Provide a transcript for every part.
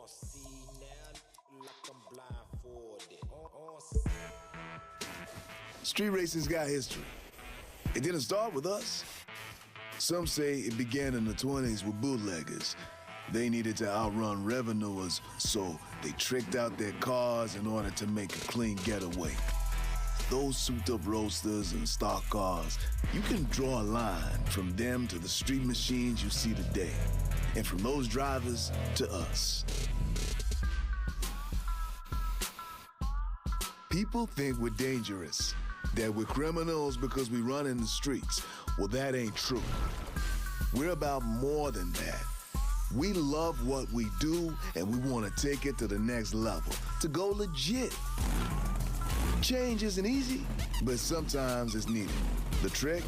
See now, like I'm blindfolded. Street racing's got history. It didn't start with us. Some say it began in the 20s with bootleggers. They needed to outrun revenuers, so they tricked out their cars in order to make a clean getaway. Those souped-up roadsters and stock cars, you can draw a line from them to the street machines you see today, and from those drivers to us. People think we're dangerous, that we're criminals because we run in the streets. Well, that ain't true. We're about more than that. We love what we do, and we want to take it to the next level, to go legit. Change isn't easy, but sometimes it's needed. The trick?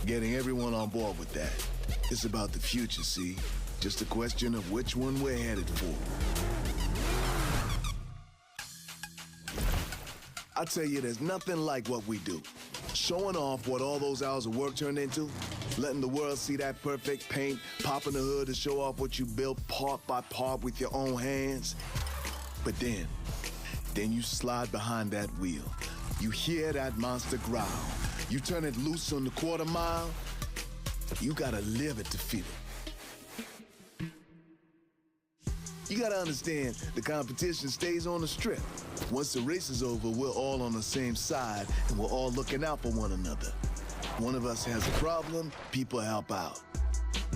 Getting everyone on board with that. It's about the future, see? Just a question of which one we're headed for. I tell you, there's nothing like what we do. Showing off what all those hours of work turned into, letting the world see that perfect paint, popping the hood to show off what you built part by part with your own hands. But then you slide behind that wheel. You hear that monster growl. You turn it loose on the quarter mile. You gotta live it to feel it. You gotta understand, the competition stays on the strip. Once the race is over, we're all on the same side, and we're all looking out for one another. One of us has a problem, people help out.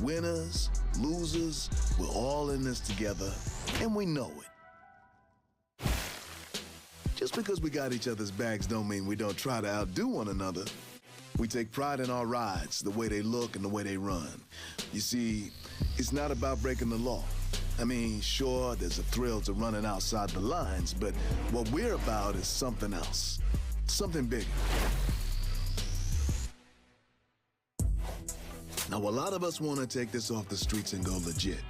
Winners, losers, we're all in this together, and we know it. Just because we got each other's backs don't mean we don't try to outdo one another. We take pride in our rides, the way they look and the way they run. You see, it's not about breaking the law. I mean, sure, there's a thrill to running outside the lines, but what we're about is something else, something bigger. Now, a lot of us want to take this off the streets and go legit.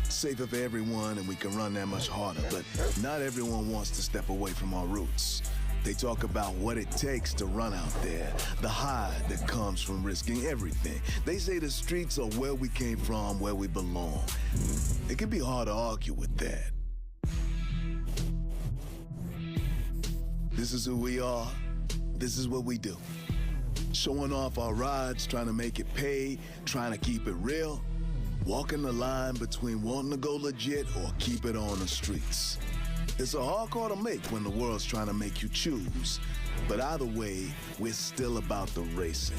Safer for everyone, and we can run that much harder, but not everyone wants to step away from our roots. They talk about what it takes to run out there, the high that comes from risking everything. They say the streets are where we came from, where we belong. It can be hard to argue with that. This is who we are. This is what we do. Showing off our rides, trying to make it pay, trying to keep it real. Walking the line between wanting to go legit or keep it on the streets. It's a hard call to make when the world's trying to make you choose. But either way, we're still about the racing.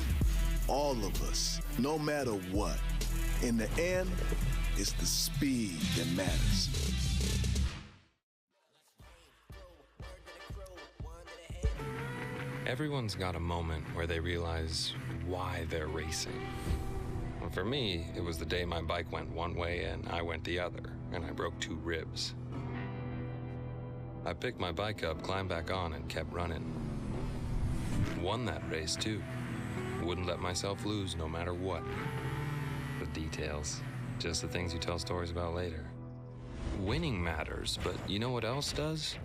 All of us, no matter what. In the end, it's the speed that matters. Everyone's got a moment where they realize why they're racing. Well, for me, it was the day my bike went one way and I went the other, and I broke 2 ribs. I picked my bike up, climbed back on, and kept running. Won that race, too. Wouldn't let myself lose no matter what. The details, just the things you tell stories about later. Winning matters, but you know what else does?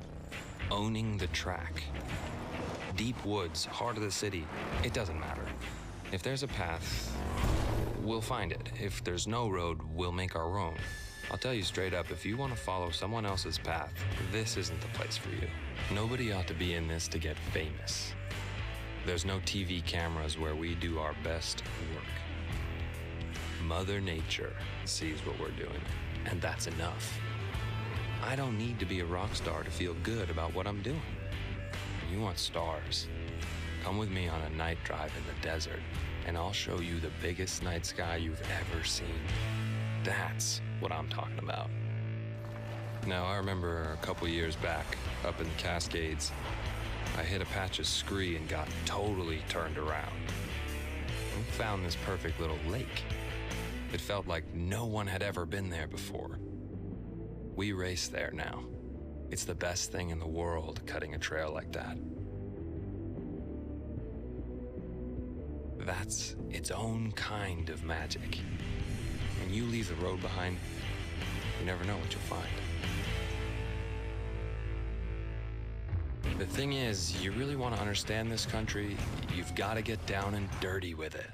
Owning the track. Deep woods, heart of the city, it doesn't matter. If there's a path, we'll find it. If there's no road, we'll make our own. I'll tell you straight up, if you want to follow someone else's path, this isn't the place for you. Nobody ought to be in this to get famous. There's no TV cameras where we do our best work. Mother Nature sees what we're doing, and that's enough. I don't need to be a rock star to feel good about what I'm doing. You want stars? Come with me on a night drive in the desert, and I'll show you the biggest night sky you've ever seen. That's what I'm talking about. Now, I remember a couple years back, up in the Cascades, I hit a patch of scree and got totally turned around. We found this perfect little lake. It felt like no one had ever been there before. We race there now. It's the best thing in the world, cutting a trail like that. That's its own kind of magic. When you leave the road behind, you never know what you'll find. The thing is, you really want to understand this country, you've got to get down and dirty with it.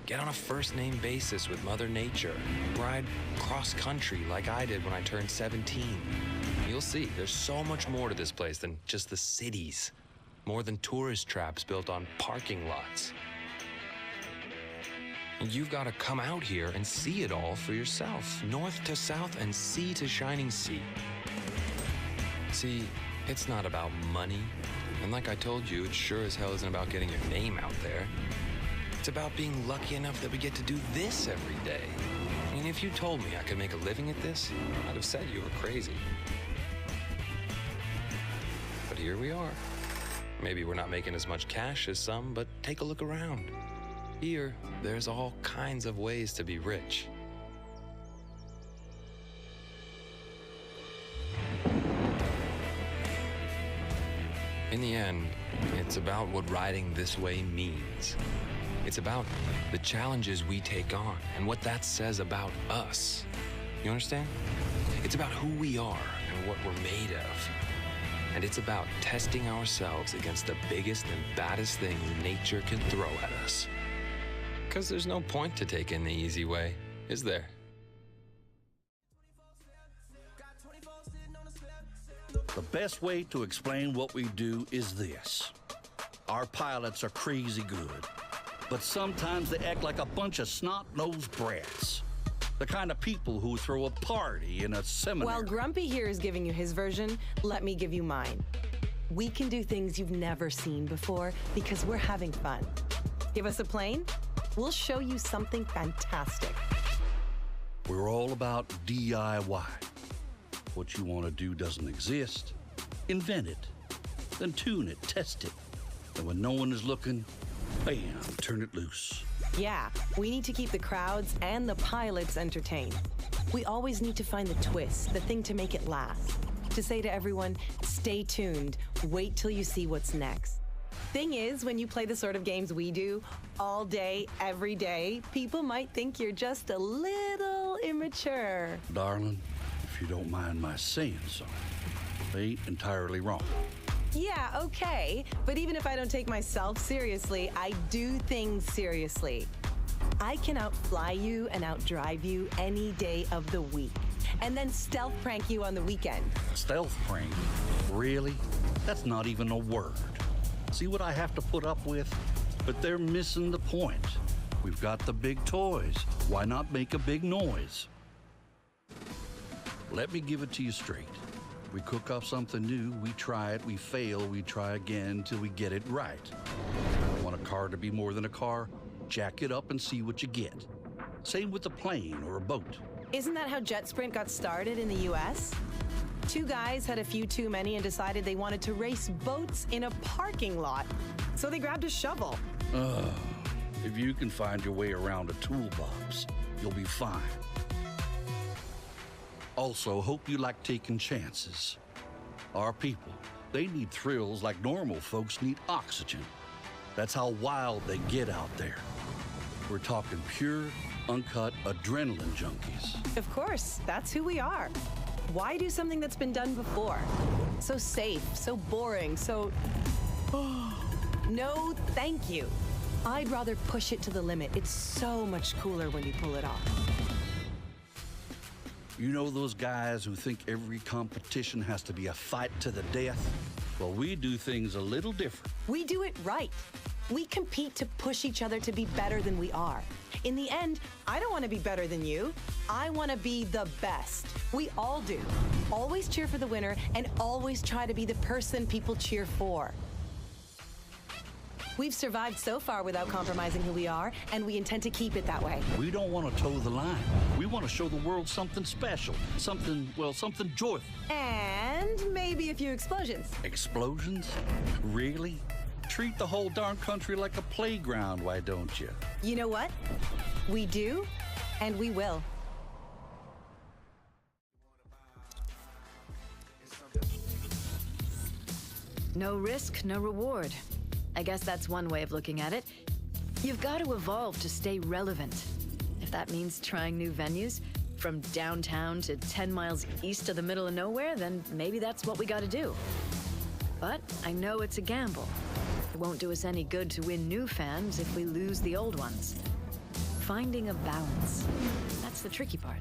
Get on a first-name basis with Mother Nature. Ride cross-country like I did when I turned 17. You'll see, there's so much more to this place than just the cities. More than tourist traps built on parking lots. And you've got to come out here and see it all for yourself. North to south and sea to shining sea. See, it's not about money. And like I told you, it sure as hell isn't about getting your name out there. It's about being lucky enough that we get to do this every day. I mean, if you told me I could make a living at this, I'd have said you were crazy. But here we are. Maybe we're not making as much cash as some, but take a look around. Here, there's all kinds of ways to be rich. In the end, it's about what riding this way means. It's about the challenges we take on and what that says about us. You understand? It's about who we are and what we're made of. And it's about testing ourselves against the biggest and baddest things nature can throw at us. Because there's no point to taking the easy way, is there? The best way to explain what we do is this. Our pilots are crazy good, but sometimes they act like a bunch of snot-nosed brats. The kind of people who throw a party in a seminary. While Grumpy here is giving you his version, let me give you mine. We can do things you've never seen before because we're having fun. Give us a plane, we'll show you something fantastic. We're all about DIY. What you want to do doesn't exist. Invent it. Then tune it, test it. And when no one is looking, bam, turn it loose. Yeah, we need to keep the crowds and the pilots entertained. We always need to find the twist, the thing to make it last. To say to everyone, stay tuned, wait till you see what's next. Thing is, when you play the sort of games we do, all day, every day, people might think you're just a little immature. Darling, if you don't mind my saying so, they ain't entirely wrong. Yeah, okay, but even if I don't take myself seriously, I do things seriously. I can outfly you and outdrive you any day of the week, and then stealth prank you on the weekend. Stealth prank? Really? That's not even a word. See what I have to put up with? But they're missing the point. We've got the big toys. Why not make a big noise? Let me give it to you straight. We cook up something new, we try it, we fail, we try again till we get it right. I want a car to be more than a car. Jack it up and see what you get. Same with a plane or a boat. Isn't that how Jet Sprint got started in the US? Two guys had a few too many and decided they wanted to race boats in a parking lot. So they grabbed a shovel. If you can find your way around a toolbox, you'll be fine. Also, hope you like taking chances. Our people, they need thrills like normal folks need oxygen. That's how wild they get out there. We're talking pure, uncut adrenaline junkies. Of course, that's who we are. Why do something that's been done before? So safe, so boring, so... No, thank you. I'd rather push it to the limit. It's so much cooler when you pull it off. You know those guys who think every competition has to be a fight to the death? Well, we do things a little different. We do it right. We compete to push each other to be better than we are. In the end, I don't want to be better than you. I want to be the best. We all do. Always cheer for the winner and always try to be the person people cheer for. We've survived so far without compromising who we are, and we intend to keep it that way. We don't want to toe the line. We want to show the world something special, something joyful. And maybe a few explosions. Explosions? Really? Treat the whole darn country like a playground, why don't you? You know what? We do, and we will. No risk, no reward. I guess that's one way of looking at it. You've got to evolve to stay relevant. If that means trying new venues, from downtown to 10 miles east of the middle of nowhere, then maybe that's what we got to do. But I know it's a gamble. It won't do us any good to win new fans if we lose the old ones. finding a balance. That's the tricky part.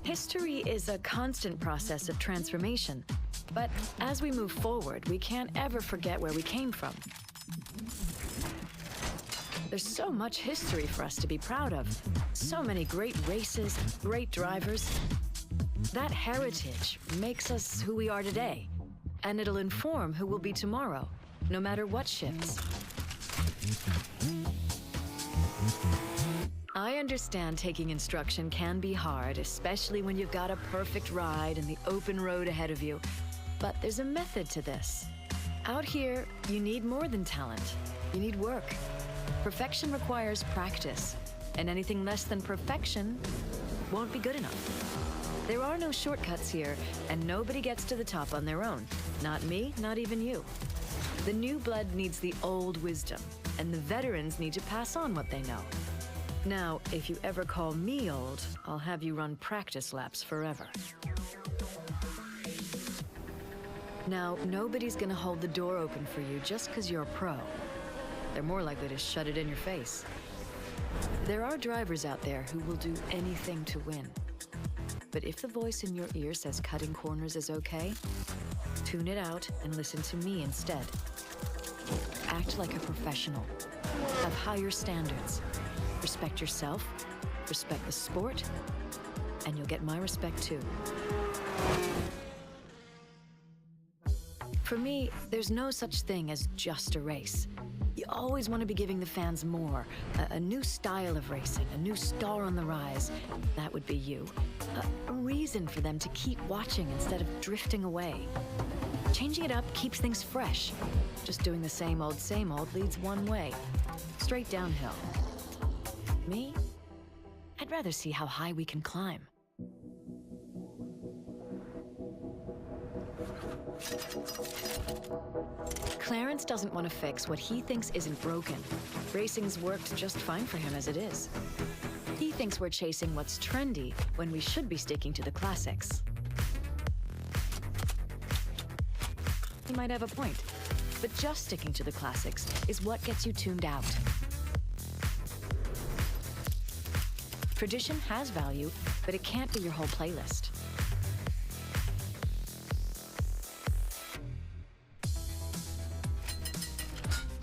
History is a constant process of transformation, but as we move forward, we can't ever forget where we came from. There's so much history for us to be proud of. So many great races, great drivers. That heritage makes us who we are today, and it'll inform who we'll be tomorrow, no matter what shifts. I understand taking instruction can be hard, especially when you've got a perfect ride and the open road ahead of you. But there's a method to this. Out here, you need more than talent. You need work. Perfection requires practice, and anything less than perfection won't be good enough. There are no shortcuts here, and nobody gets to the top on their own. Not me, not even you. The new blood needs the old wisdom, and the veterans need to pass on what they know. Now, if you ever call me old, I'll have you run practice laps forever. Now, nobody's gonna hold the door open for you just because you're a pro. They're more likely to shut it in your face. There are drivers out there who will do anything to win. But if the voice in your ear says cutting corners is okay, tune it out and listen to me instead. Act like a professional. Have higher standards. Respect yourself, respect the sport, and you'll get my respect too. For me, there's no such thing as just a race. You always want to be giving the fans more. A new style of racing, a new star on the rise. That would be you. A reason for them to keep watching instead of drifting away. Changing it up keeps things fresh. Just doing the same old leads one way. Straight downhill. Me? I'd rather see how high we can climb. Clarence doesn't want to fix what he thinks isn't broken. Racing's worked just fine for him as it is. He thinks we're chasing what's trendy when we should be sticking to the classics. He might have a point, but just sticking to the classics is what gets you tuned out. Tradition has value, but it can't be your whole playlist.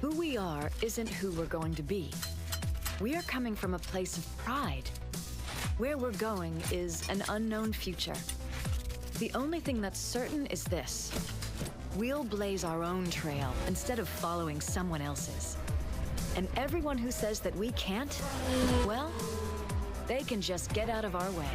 Who we are isn't who we're going to be. We are coming from a place of pride. Where we're going is an unknown future. The only thing that's certain is this. We'll blaze our own trail instead of following someone else's. And everyone who says that we can't, well, they can just get out of our way.